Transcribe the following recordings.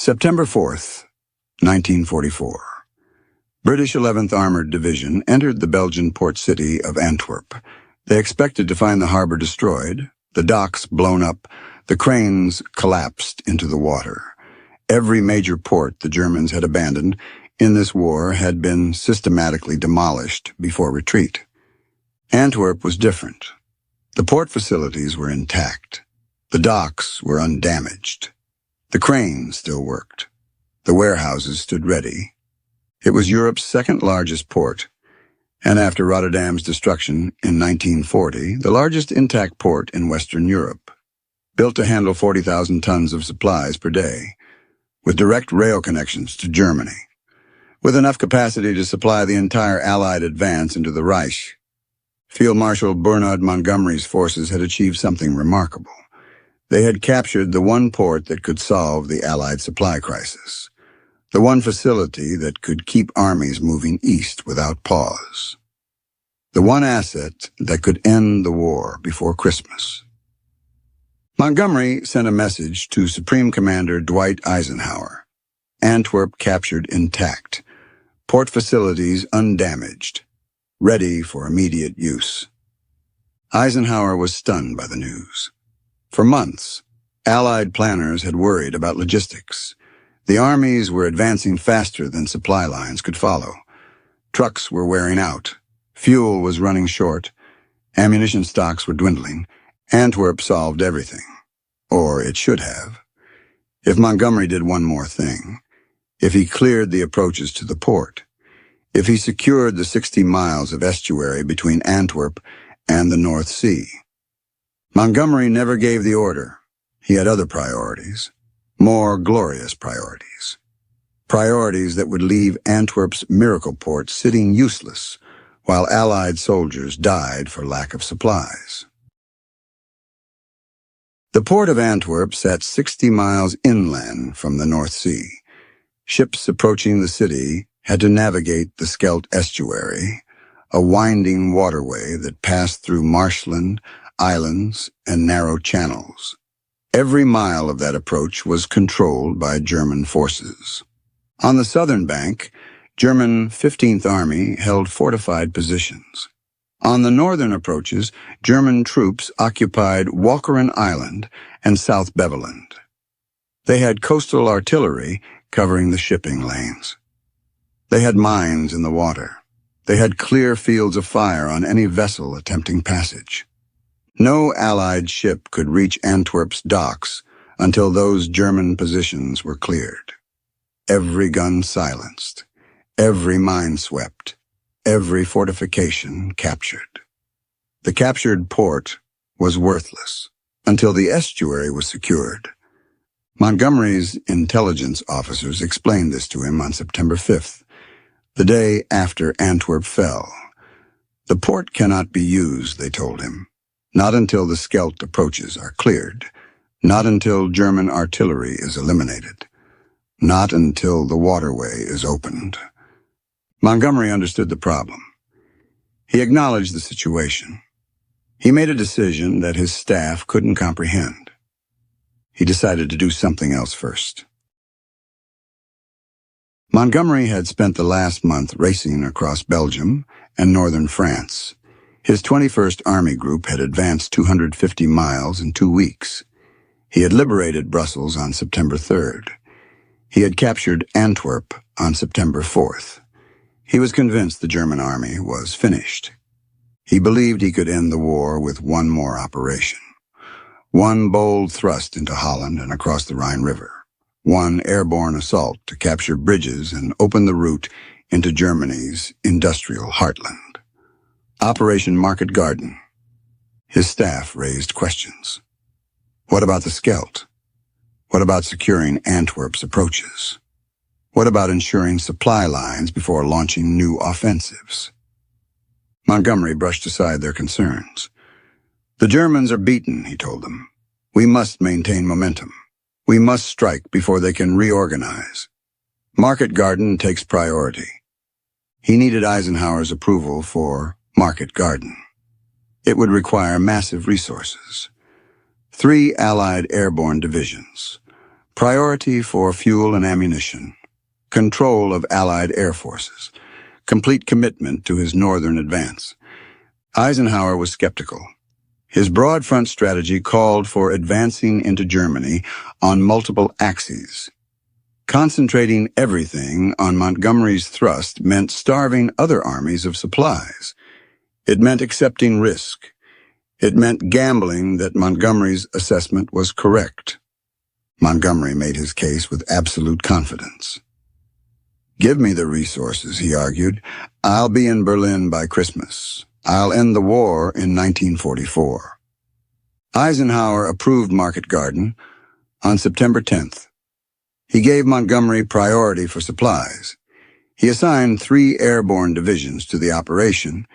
September 4th, 1944. British 11th Armored Division entered the Belgian port city of Antwerp. They expected to find the harbor destroyed, the docks blown up, the cranes collapsed into the water. Every major port the Germans had abandoned in this war had been systematically demolished before retreat. Antwerp was different. The port facilities were intact. The docks were undamaged. The cranes still worked. The warehouses stood ready. It was Europe's second largest port, and after Rotterdam's destruction in 1940, the largest intact port in Western Europe, built to handle 40,000 tons of supplies per day, with direct rail connections to Germany, with enough capacity to supply the entire Allied advance into the Reich. Field Marshal Bernard Montgomery's forces had achieved something remarkable. They had captured the one port that could solve the Allied supply crisis, the one facility that could keep armies moving east without pause, the one asset that could end the war before Christmas. Montgomery sent a message to Supreme Commander Dwight Eisenhower. Antwerp captured intact, port facilities undamaged, ready for immediate use. Eisenhower was stunned by the news. For months, Allied planners had worried about logistics. The armies were advancing faster than supply lines could follow. Trucks were wearing out. Fuel was running short. Ammunition stocks were dwindling. Antwerp solved everything. Or it should have. If Montgomery did one more thing, if he cleared the approaches to the port, if he secured the 60 miles of estuary between Antwerp and the North Sea. Montgomery never gave the order. He had other priorities. More glorious priorities. Priorities that would leave Antwerp's miracle port sitting useless while Allied soldiers died for lack of supplies. The port of Antwerp sat 60 miles inland from the North Sea. Ships approaching the city had to navigate the Scheldt estuary, a winding waterway that passed through marshland, islands, and narrow channels. Every mile of that approach was controlled by German forces. On the southern bank, German 15th Army held fortified positions. On the northern approaches, German troops occupied Walcheren Island and South Beveland. They had coastal artillery covering the shipping lanes. They had mines in the water. They had clear fields of fire on any vessel attempting passage. No Allied ship could reach Antwerp's docks until those German positions were cleared. Every gun silenced, every mine swept, every fortification captured. The captured port was worthless until the estuary was secured. Montgomery's intelligence officers explained this to him on September 5th, the day after Antwerp fell. The port cannot be used, they told him. Not until the Scheldt approaches are cleared, not until German artillery is eliminated, not until the waterway is opened. Montgomery understood the problem. He acknowledged the situation. He made a decision that his staff couldn't comprehend. He decided to do something else first. Montgomery had spent the last month racing across Belgium and northern France. His 21st Army Group had advanced 250 miles in 2 weeks. He had liberated Brussels on September 3rd. He had captured Antwerp on September 4th. He was convinced the German army was finished. He believed he could end the war with one more operation. One bold thrust into Holland and across the Rhine River. One airborne assault to capture bridges and open the route into Germany's industrial heartland. Operation Market Garden. His staff raised questions. What about the Scheldt? What about securing Antwerp's approaches? What about ensuring supply lines before launching new offensives? Montgomery brushed aside their concerns. The Germans are beaten, he told them. We must maintain momentum. We must strike before they can reorganize. Market Garden takes priority. He needed Eisenhower's approval for Market Garden. It would require massive resources. 3 Allied airborne divisions, priority for fuel and ammunition, control of Allied air forces, complete commitment to his northern advance. Eisenhower was skeptical. His broad front strategy called for advancing into Germany on multiple axes. Concentrating everything on Montgomery's thrust meant starving other armies of supplies. It meant accepting risk. It meant gambling that Montgomery's assessment was correct. Montgomery made his case with absolute confidence. "Give me the resources," he argued. "I'll be in Berlin by Christmas. I'll end the war in 1944. Eisenhower approved Market Garden on September 10th. He gave Montgomery priority for supplies. He assigned 3 airborne divisions to the operation.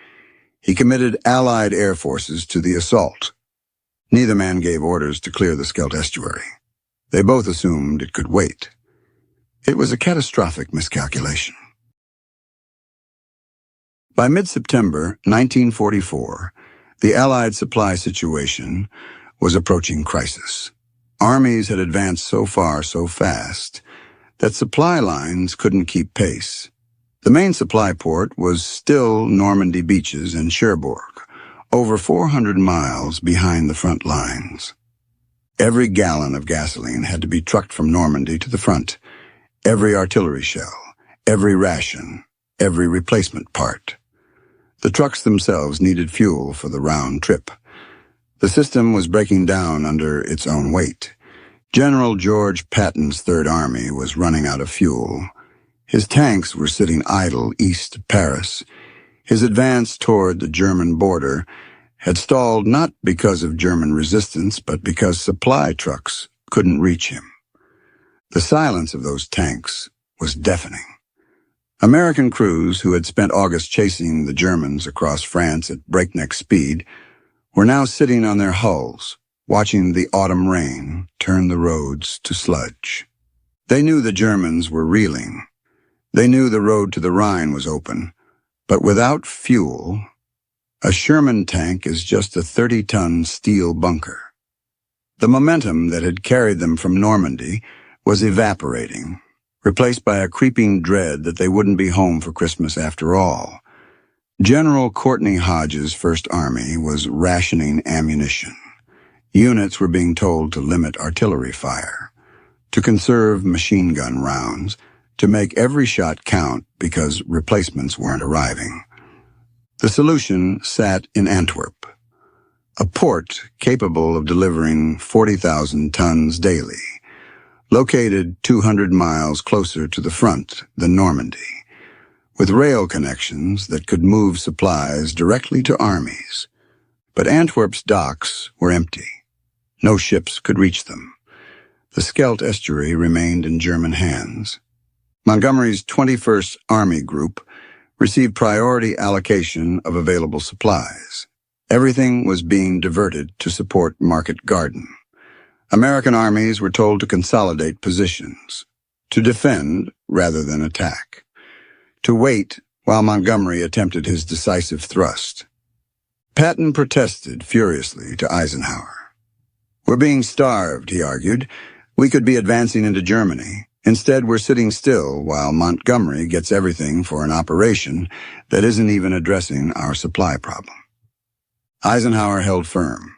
He committed Allied air forces to the assault. Neither man gave orders to clear the Scheldt estuary. They both assumed it could wait. It was a catastrophic miscalculation. By mid-September 1944, the Allied supply situation was approaching crisis. Armies had advanced so far so fast that supply lines couldn't keep pace. The main supply port was still Normandy beaches and Cherbourg, over 400 miles behind the front lines. Every gallon of gasoline had to be trucked from Normandy to the front. Every artillery shell, every ration, every replacement part. The trucks themselves needed fuel for the round trip. The system was breaking down under its own weight. General George Patton's Third Army was running out of fuel. His tanks were sitting idle east of Paris. His advance toward the German border had stalled not because of German resistance, but because supply trucks couldn't reach him. The silence of those tanks was deafening. American crews who had spent August chasing the Germans across France at breakneck speed were now sitting on their hulls, watching the autumn rain turn the roads to sludge. They knew the Germans were reeling. They knew the road to the Rhine was open, but without fuel, a Sherman tank is just a 30-ton steel bunker. The momentum that had carried them from Normandy was evaporating, replaced by a creeping dread that they wouldn't be home for Christmas after all. General Courtney Hodges' First Army was rationing ammunition. Units were being told to limit artillery fire, to conserve machine gun rounds, to make every shot count because replacements weren't arriving. The solution sat in Antwerp, a port capable of delivering 40,000 tons daily, located 200 miles closer to the front than Normandy, with rail connections that could move supplies directly to armies. But Antwerp's docks were empty. No ships could reach them. The Scheldt estuary remained in German hands. Montgomery's 21st Army Group received priority allocation of available supplies. Everything was being diverted to support Market Garden. American armies were told to consolidate positions, to defend rather than attack, to wait while Montgomery attempted his decisive thrust. Patton protested furiously to Eisenhower. "We're being starved," he argued. "We could be advancing into Germany. Instead, we're sitting still while Montgomery gets everything for an operation that isn't even addressing our supply problem." Eisenhower held firm.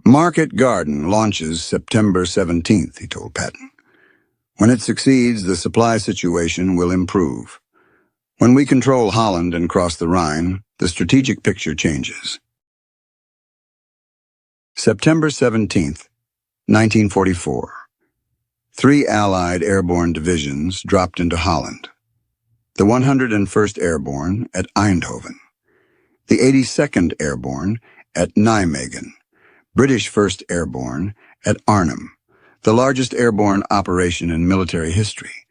"Market Garden launches September 17th, he told Patton. "When it succeeds, the supply situation will improve. When we control Holland and cross the Rhine, the strategic picture changes." September 17th, 1944. 3 Allied airborne divisions dropped into Holland. The 101st Airborne at Eindhoven, the 82nd Airborne at Nijmegen, British 1st Airborne at Arnhem, the largest airborne operation in military history.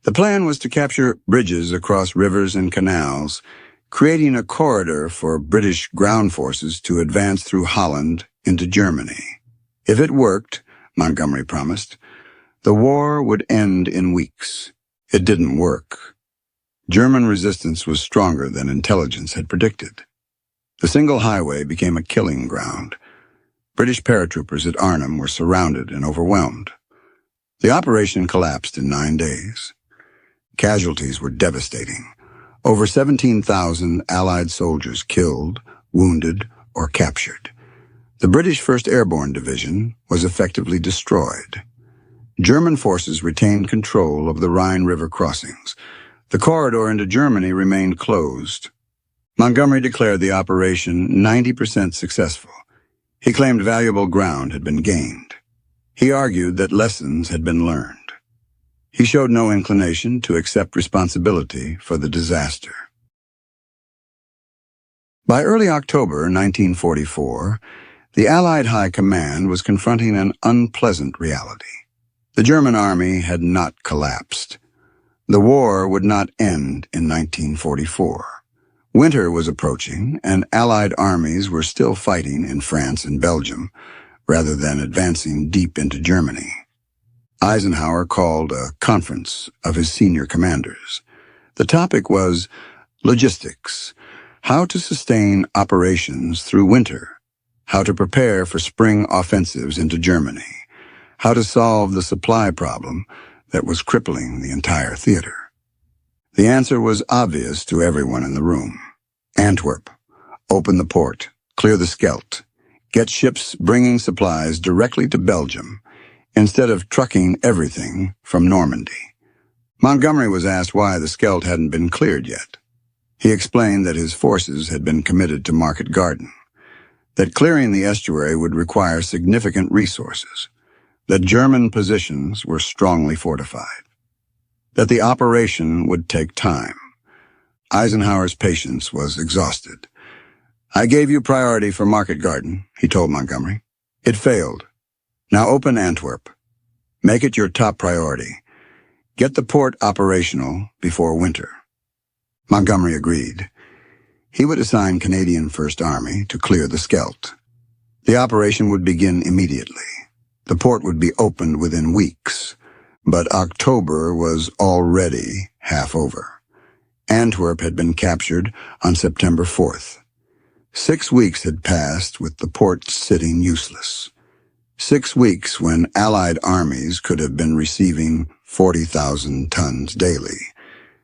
The plan was to capture bridges across rivers and canals, creating a corridor for British ground forces to advance through Holland into Germany. If it worked, Montgomery promised, the war would end in weeks. It didn't work. German resistance was stronger than intelligence had predicted. The single highway became a killing ground. British paratroopers at Arnhem were surrounded and overwhelmed. The operation collapsed in 9 days. Casualties were devastating. Over 17,000 Allied soldiers killed, wounded, or captured. The British 1st Airborne Division was effectively destroyed. German forces retained control of the Rhine River crossings. The corridor into Germany remained closed. Montgomery declared the operation 90% successful. He claimed valuable ground had been gained. He argued that lessons had been learned. He showed no inclination to accept responsibility for the disaster. By early October 1944, the Allied High Command was confronting an unpleasant reality. The German army had not collapsed. The war would not end in 1944. Winter was approaching, and Allied armies were still fighting in France and Belgium, rather than advancing deep into Germany. Eisenhower called a conference of his senior commanders. The topic was logistics, how to sustain operations through winter, how to prepare for spring offensives into Germany, how to solve the supply problem that was crippling the entire theater. The answer was obvious to everyone in the room. Antwerp. Open the port. Clear the Scheldt. Get ships bringing supplies directly to Belgium, instead of trucking everything from Normandy. Montgomery was asked why the Scheldt hadn't been cleared yet. He explained that his forces had been committed to Market Garden, that clearing the estuary would require significant resources, that German positions were strongly fortified, that the operation would take time. Eisenhower's patience was exhausted. "I gave you priority for Market Garden," he told Montgomery. "It failed. Now open Antwerp. Make it your top priority. Get the port operational before winter." Montgomery agreed. He would assign Canadian First Army to clear the Scheldt. The operation would begin immediately. The port would be opened within weeks, but October was already half over. Antwerp had been captured on September 4th. 6 weeks had passed with the port sitting useless. 6 weeks when Allied armies could have been receiving 40,000 tons daily.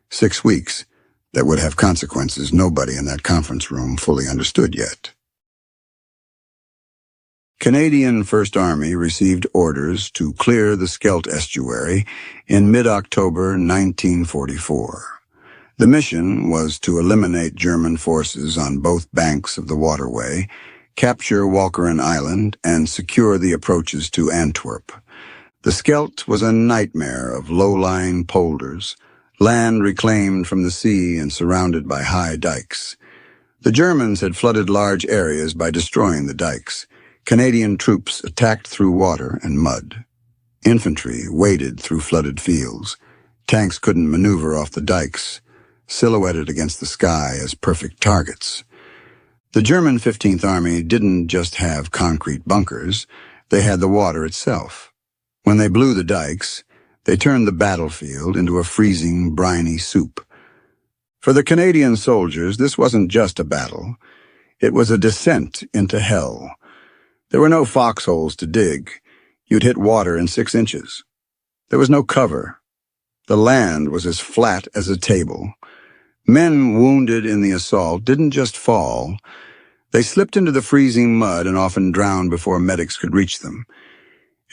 6 weeks that would have consequences nobody in that conference room fully understood yet. Canadian First Army received orders to clear the Scheldt estuary in mid-October 1944. The mission was to eliminate German forces on both banks of the waterway, capture Walcheren Island, and secure the approaches to Antwerp. The Scheldt was a nightmare of low-lying polders, land reclaimed from the sea and surrounded by high dikes. The Germans had flooded large areas by destroying the dikes. Canadian troops attacked through water and mud. Infantry waded through flooded fields. Tanks couldn't maneuver off the dikes, silhouetted against the sky as perfect targets. The German 15th Army didn't just have concrete bunkers, they had the water itself. When they blew the dikes, they turned the battlefield into a freezing, briny soup. For the Canadian soldiers, this wasn't just a battle. It was a descent into hell. There were no foxholes to dig. You'd hit water in 6 inches. There was no cover. The land was as flat as a table. Men wounded in the assault didn't just fall. They slipped into the freezing mud and often drowned before medics could reach them.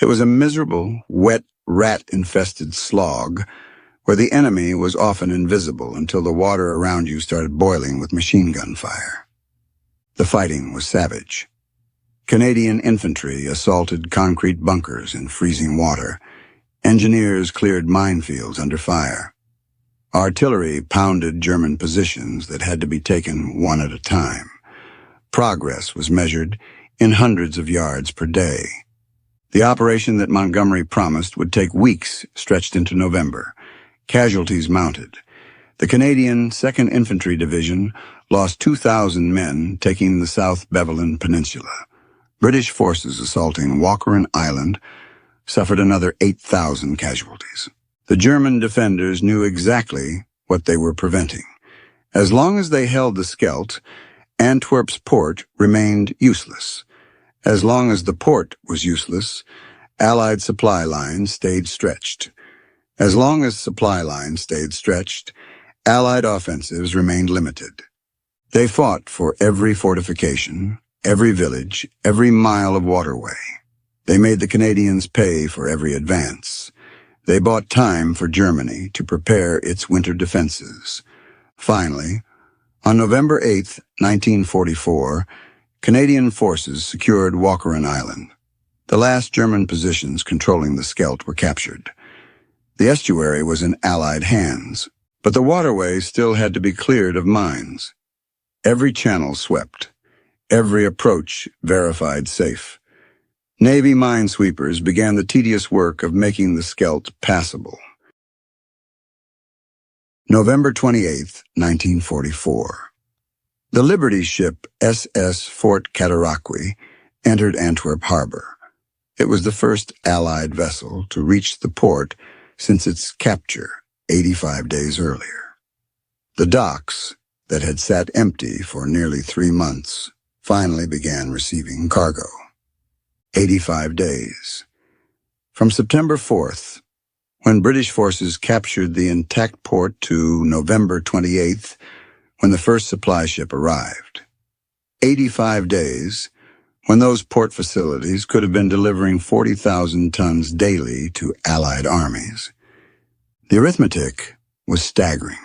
It was a miserable, wet, rat-infested slog where the enemy was often invisible until the water around you started boiling with machine gun fire. The fighting was savage. Canadian infantry assaulted concrete bunkers in freezing water. Engineers cleared minefields under fire. Artillery pounded German positions that had to be taken one at a time. Progress was measured in hundreds of yards per day. The operation that Montgomery promised would take weeks stretched into November. Casualties mounted. The Canadian 2nd Infantry Division lost 2,000 men taking the South Beveland Peninsula. British forces assaulting Walcheren Island suffered another 8,000 casualties. The German defenders knew exactly what they were preventing. As long as they held the Scheldt, Antwerp's port remained useless. As long as the port was useless, Allied supply lines stayed stretched. As long as supply lines stayed stretched, Allied offensives remained limited. They fought for every fortification, every village, every mile of waterway. They made the Canadians pay for every advance. They bought time for Germany to prepare its winter defenses. Finally, on November 8, 1944, Canadian forces secured Walcheren Island. The last German positions controlling the Scheldt were captured. The estuary was in Allied hands, but the waterway still had to be cleared of mines. Every channel swept, every approach verified safe. Navy minesweepers began the tedious work of making the Scheldt passable. November 28, 1944. The Liberty ship SS Fort Cataraqui entered Antwerp harbor. It was the first Allied vessel to reach the port since its capture 85 days earlier. The docks, that had sat empty for nearly 3 months, finally began receiving cargo. 85 days. From September 4th, when British forces captured the intact port, to November 28th, when the first supply ship arrived. 85 days, when those port facilities could have been delivering 40,000 tons daily to Allied armies. The arithmetic was staggering.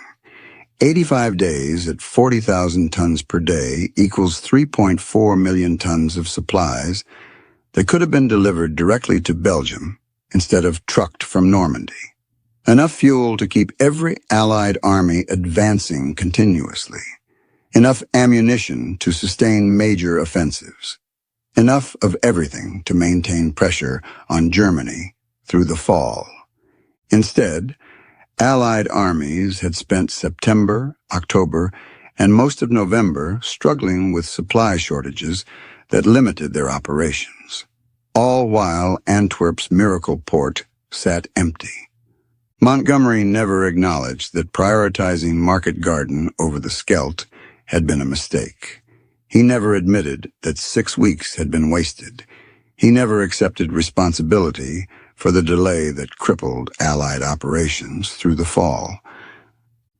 85 days at 40,000 tons per day equals 3.4 million tons of supplies that could have been delivered directly to Belgium instead of trucked from Normandy. Enough fuel to keep every Allied army advancing continuously. Enough ammunition to sustain major offensives. Enough of everything to maintain pressure on Germany through the fall. Instead, Allied armies had spent September, October, and most of November struggling with supply shortages that limited their operations, all while Antwerp's miracle port sat empty. Montgomery never acknowledged that prioritizing Market Garden over the Scheldt had been a mistake. He never admitted that 6 weeks had been wasted. He never accepted responsibility for the delay that crippled Allied operations through the fall.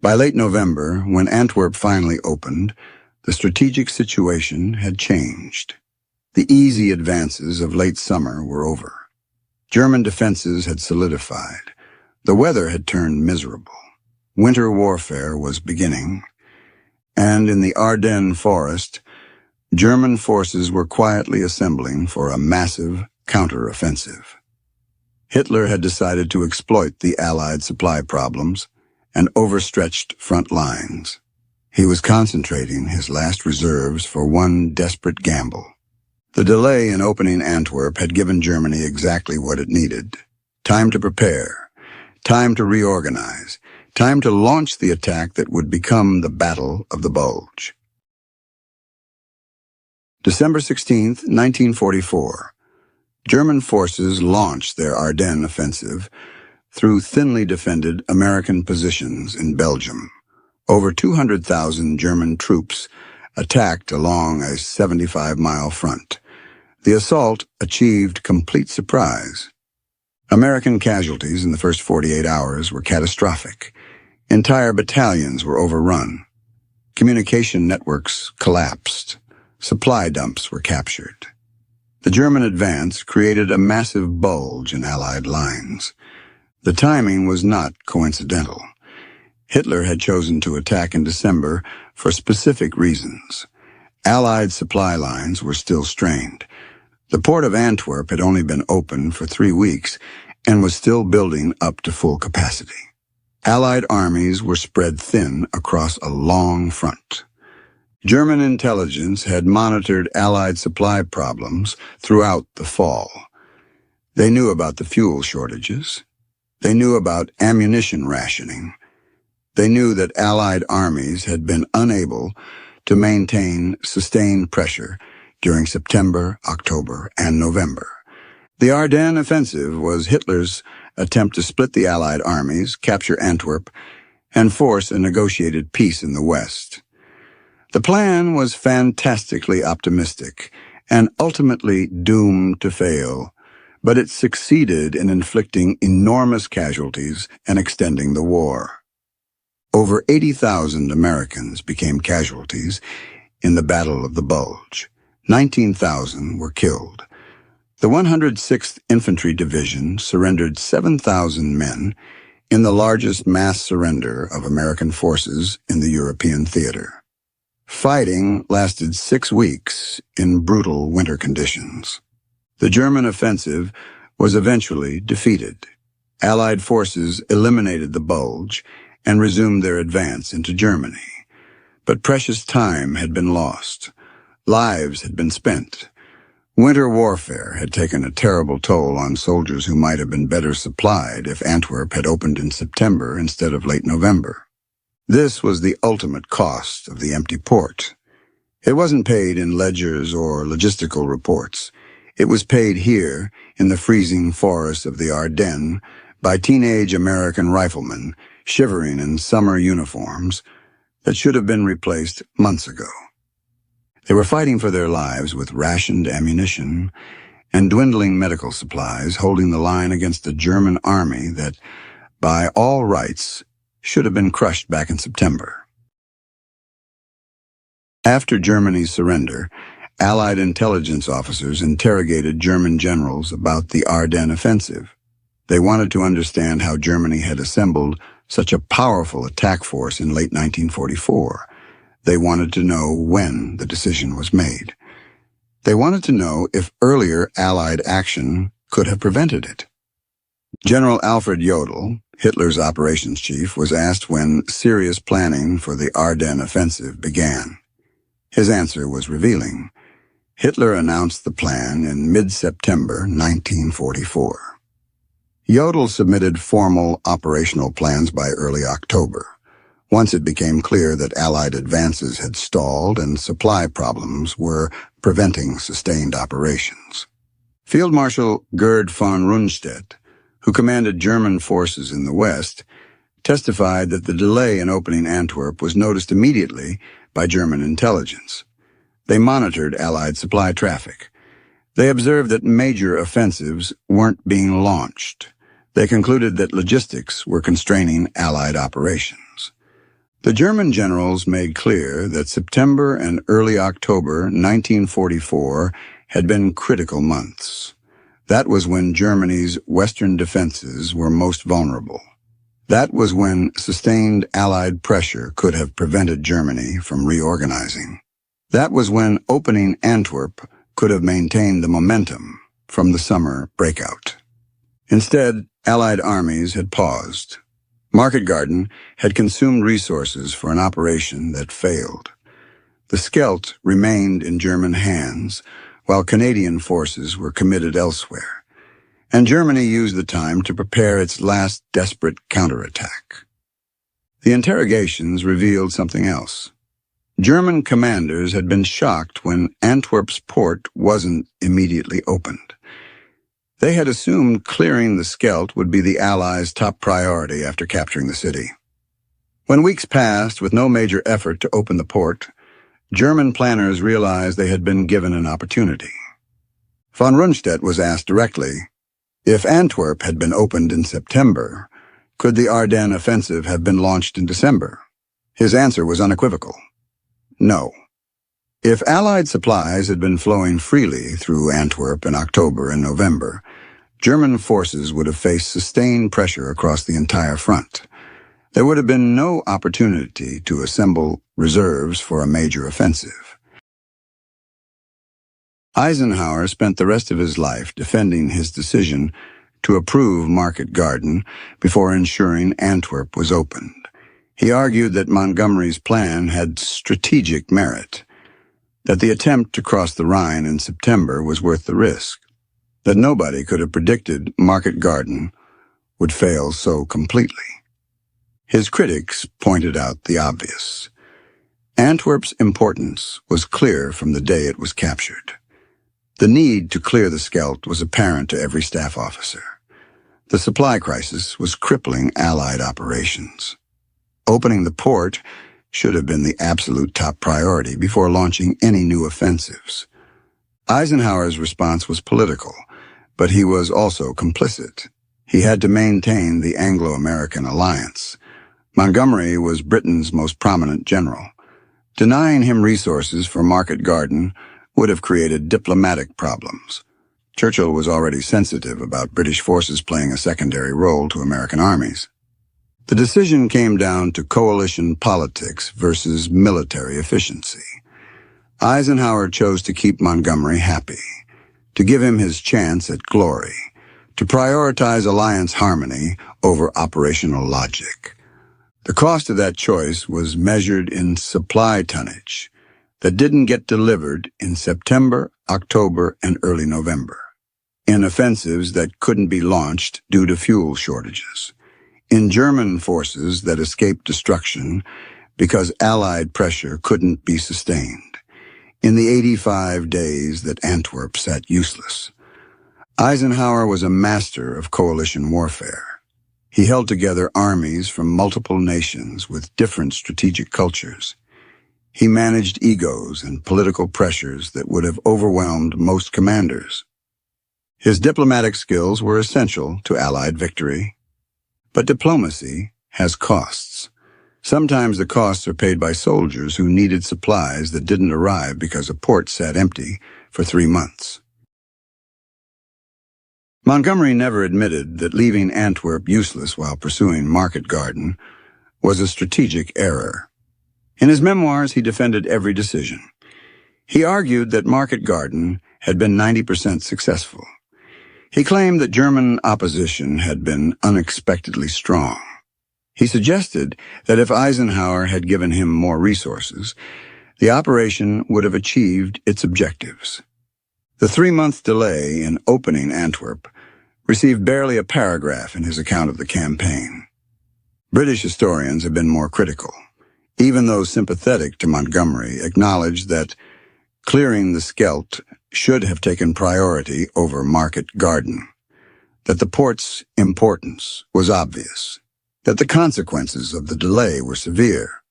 By late November, when Antwerp finally opened, the strategic situation had changed. The easy advances of late summer were over. German defenses had solidified. The weather had turned miserable. Winter warfare was beginning. And in the Ardennes forest, German forces were quietly assembling for a massive counteroffensive. Hitler had decided to exploit the Allied supply problems and overstretched front lines. He was concentrating his last reserves for one desperate gamble. The delay in opening Antwerp had given Germany exactly what it needed: time to prepare, time to reorganize, time to launch the attack that would become the Battle of the Bulge. December 16, 1944. German forces launched their Ardennes offensive through thinly defended American positions in Belgium. Over 200,000 German troops attacked along a 75-mile front. The assault achieved complete surprise. American casualties in the first 48 hours were catastrophic. Entire battalions were overrun. Communication networks collapsed. Supply dumps were captured. The German advance created a massive bulge in Allied lines. The timing was not coincidental. Hitler had chosen to attack in December for specific reasons. Allied supply lines were still strained. The port of Antwerp had only been open for 3 weeks and was still building up to full capacity. Allied armies were spread thin across a long front. German intelligence had monitored Allied supply problems throughout the fall. They knew about the fuel shortages. They knew about ammunition rationing. They knew that Allied armies had been unable to maintain sustained pressure during September, October, and November. The Ardennes offensive was Hitler's attempt to split the Allied armies, capture Antwerp, and force a negotiated peace in the West. The plan was fantastically optimistic and ultimately doomed to fail, but it succeeded in inflicting enormous casualties and extending the war. Over 80,000 Americans became casualties in the Battle of the Bulge. 19,000 were killed. The 106th Infantry Division surrendered 7,000 men in the largest mass surrender of American forces in the European theater. Fighting lasted 6 weeks in brutal winter conditions. The German offensive was eventually defeated. Allied forces eliminated the Bulge and resumed their advance into Germany. But precious time had been lost. Lives had been spent. Winter warfare had taken a terrible toll on soldiers who might have been better supplied if Antwerp had opened in September instead of late November. This was the ultimate cost of the empty port. It wasn't paid in ledgers or logistical reports. It was paid here in the freezing forests of the Ardennes by teenage American riflemen shivering in summer uniforms that should have been replaced months ago. They were fighting for their lives with rationed ammunition and dwindling medical supplies, holding the line against a German army that, by all rights, should have been crushed back in September. After Germany's surrender, Allied intelligence officers interrogated German generals about the Ardennes offensive. They wanted to understand how Germany had assembled such a powerful attack force in late 1944. They wanted to know when the decision was made. They wanted to know if earlier Allied action could have prevented it. General Alfred Jodl, Hitler's operations chief, was asked when serious planning for the Ardennes offensive began. His answer was revealing. Hitler announced the plan in mid-September 1944. Jodl submitted formal operational plans by early October. Once it became clear that Allied advances had stalled and supply problems were preventing sustained operations. Field Marshal Gerd von Rundstedt, who commanded German forces in the West, testified that the delay in opening Antwerp was noticed immediately by German intelligence. They monitored Allied supply traffic. They observed that major offensives weren't being launched. They concluded that logistics were constraining Allied operations. The German generals made clear that September and early October 1944 had been critical months. That was when Germany's western defenses were most vulnerable. That was when sustained Allied pressure could have prevented Germany from reorganizing. That was when opening Antwerp could have maintained the momentum from the summer breakout. Instead, Allied armies had paused. Market Garden had consumed resources for an operation that failed. The Scheldt remained in German hands, while Canadian forces were committed elsewhere, and Germany used the time to prepare its last desperate counterattack. The interrogations revealed something else. German commanders had been shocked when Antwerp's port wasn't immediately opened. They had assumed clearing the Scheldt would be the Allies' top priority after capturing the city. When weeks passed with no major effort to open the port, German planners realized they had been given an opportunity. Von Rundstedt was asked directly, if Antwerp had been opened in September, could the Ardennes offensive have been launched in December? His answer was unequivocal. No. If Allied supplies had been flowing freely through Antwerp in October and November, German forces would have faced sustained pressure across the entire front. There would have been no opportunity to assemble reserves for a major offensive. Eisenhower spent the rest of his life defending his decision to approve Market Garden before ensuring Antwerp was opened. He argued that Montgomery's plan had strategic merit, that the attempt to cross the Rhine in September was worth the risk, that nobody could have predicted Market Garden would fail so completely. His critics pointed out the obvious. Antwerp's importance was clear from the day it was captured. The need to clear the Scheldt was apparent to every staff officer. The supply crisis was crippling Allied operations. Opening the port should have been the absolute top priority before launching any new offensives. Eisenhower's response was political, but he was also complicit. He had to maintain the Anglo-American alliance. Montgomery was Britain's most prominent general. Denying him resources for Market Garden would have created diplomatic problems. Churchill was already sensitive about British forces playing a secondary role to American armies. The decision came down to coalition politics versus military efficiency. Eisenhower chose to keep Montgomery happy, to give him his chance at glory, to prioritize alliance harmony over operational logic. The cost of that choice was measured in supply tonnage that didn't get delivered in September, October, and early November, in offensives that couldn't be launched due to fuel shortages, in German forces that escaped destruction because Allied pressure couldn't be sustained, in the 85 days that Antwerp sat useless. Eisenhower was a master of coalition warfare. He held together armies from multiple nations with different strategic cultures. He managed egos and political pressures that would have overwhelmed most commanders. His diplomatic skills were essential to Allied victory. But diplomacy has costs. Sometimes the costs are paid by soldiers who needed supplies that didn't arrive because a port sat empty for 3 months. Montgomery never admitted that leaving Antwerp useless while pursuing Market Garden was a strategic error. In his memoirs, he defended every decision. He argued that Market Garden had been 90% successful. He claimed that German opposition had been unexpectedly strong. He suggested that if Eisenhower had given him more resources, the operation would have achieved its objectives. The 3-month delay in opening Antwerp received barely a paragraph in his account of the campaign. British historians have been more critical. Even those sympathetic to Montgomery acknowledge that clearing the Scheldt should have taken priority over Market Garden, that the port's importance was obvious, that the consequences of the delay were severe.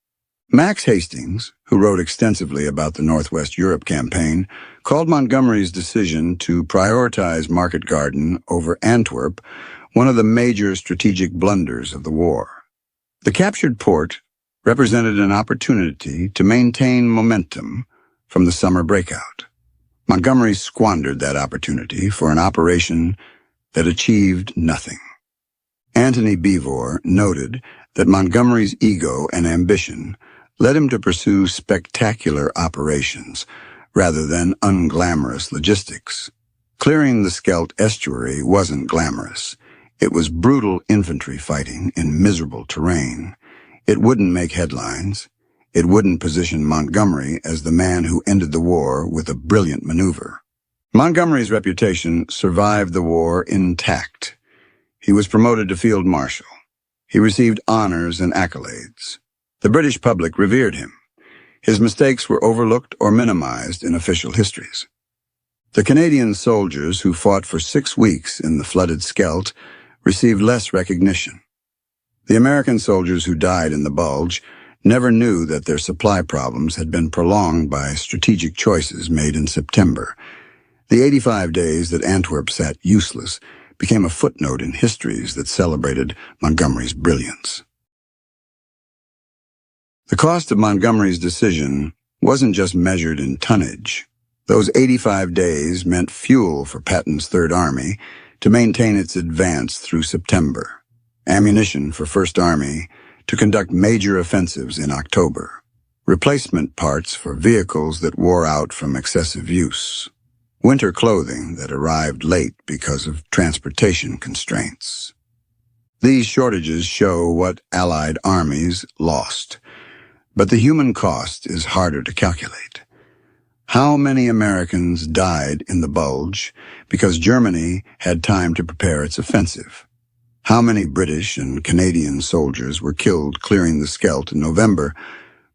Max Hastings, who wrote extensively about the Northwest Europe campaign, called Montgomery's decision to prioritize Market Garden over Antwerp one of the major strategic blunders of the war. The captured port represented an opportunity to maintain momentum from the summer breakout. Montgomery squandered that opportunity for an operation that achieved nothing. Antony Beevor noted that Montgomery's ego and ambition led him to pursue spectacular operations rather than unglamorous logistics. Clearing the Scheldt estuary wasn't glamorous. It was brutal infantry fighting in miserable terrain. It wouldn't make headlines. It wouldn't position Montgomery as the man who ended the war with a brilliant maneuver. Montgomery's reputation survived the war intact. He was promoted to Field Marshal. He received honors and accolades. The British public revered him. His mistakes were overlooked or minimized in official histories. The Canadian soldiers who fought for 6 weeks in the flooded Scheldt received less recognition. The American soldiers who died in the Bulge never knew that their supply problems had been prolonged by strategic choices made in September. The 85 days that Antwerp sat useless became a footnote in histories that celebrated Montgomery's brilliance. The cost of Montgomery's decision wasn't just measured in tonnage. Those 85 days meant fuel for Patton's Third Army to maintain its advance through September, ammunition for First Army to conduct major offensives in October, replacement parts for vehicles that wore out from excessive use, winter clothing that arrived late because of transportation constraints. These shortages show what Allied armies lost, but the human cost is harder to calculate. How many Americans died in the Bulge because Germany had time to prepare its offensive? How many British and Canadian soldiers were killed clearing the Scheldt in November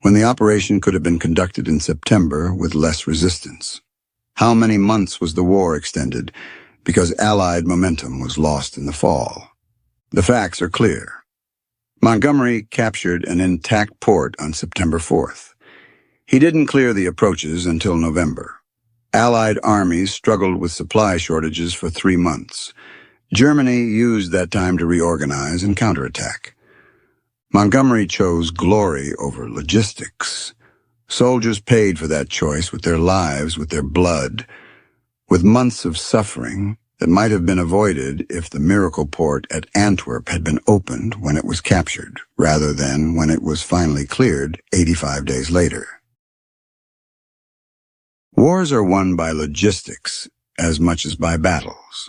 when the operation could have been conducted in September with less resistance? How many months was the war extended because Allied momentum was lost in the fall? The facts are clear. Montgomery captured an intact port on September 4th. He didn't clear the approaches until November. Allied armies struggled with supply shortages for 3 months. Germany used that time to reorganize and counterattack. Montgomery chose glory over logistics. Soldiers paid for that choice with their lives, with their blood, with months of suffering that might have been avoided if the miracle port at Antwerp had been opened when it was captured, rather than when it was finally cleared 85 days later. Wars are won by logistics as much as by battles.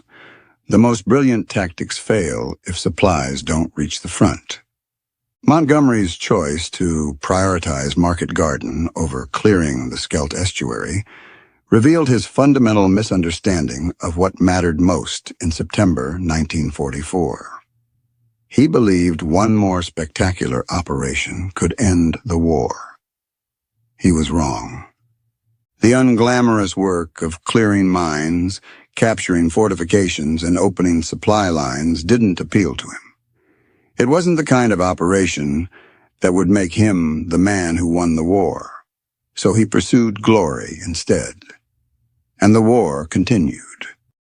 The most brilliant tactics fail if supplies don't reach the front. Montgomery's choice to prioritize Market Garden over clearing the Scheldt estuary revealed his fundamental misunderstanding of what mattered most in September 1944. He believed one more spectacular operation could end the war. He was wrong. The unglamorous work of clearing mines, capturing fortifications, and opening supply lines didn't appeal to him. It wasn't the kind of operation that would make him the man who won the war, so he pursued glory instead. And the war continued.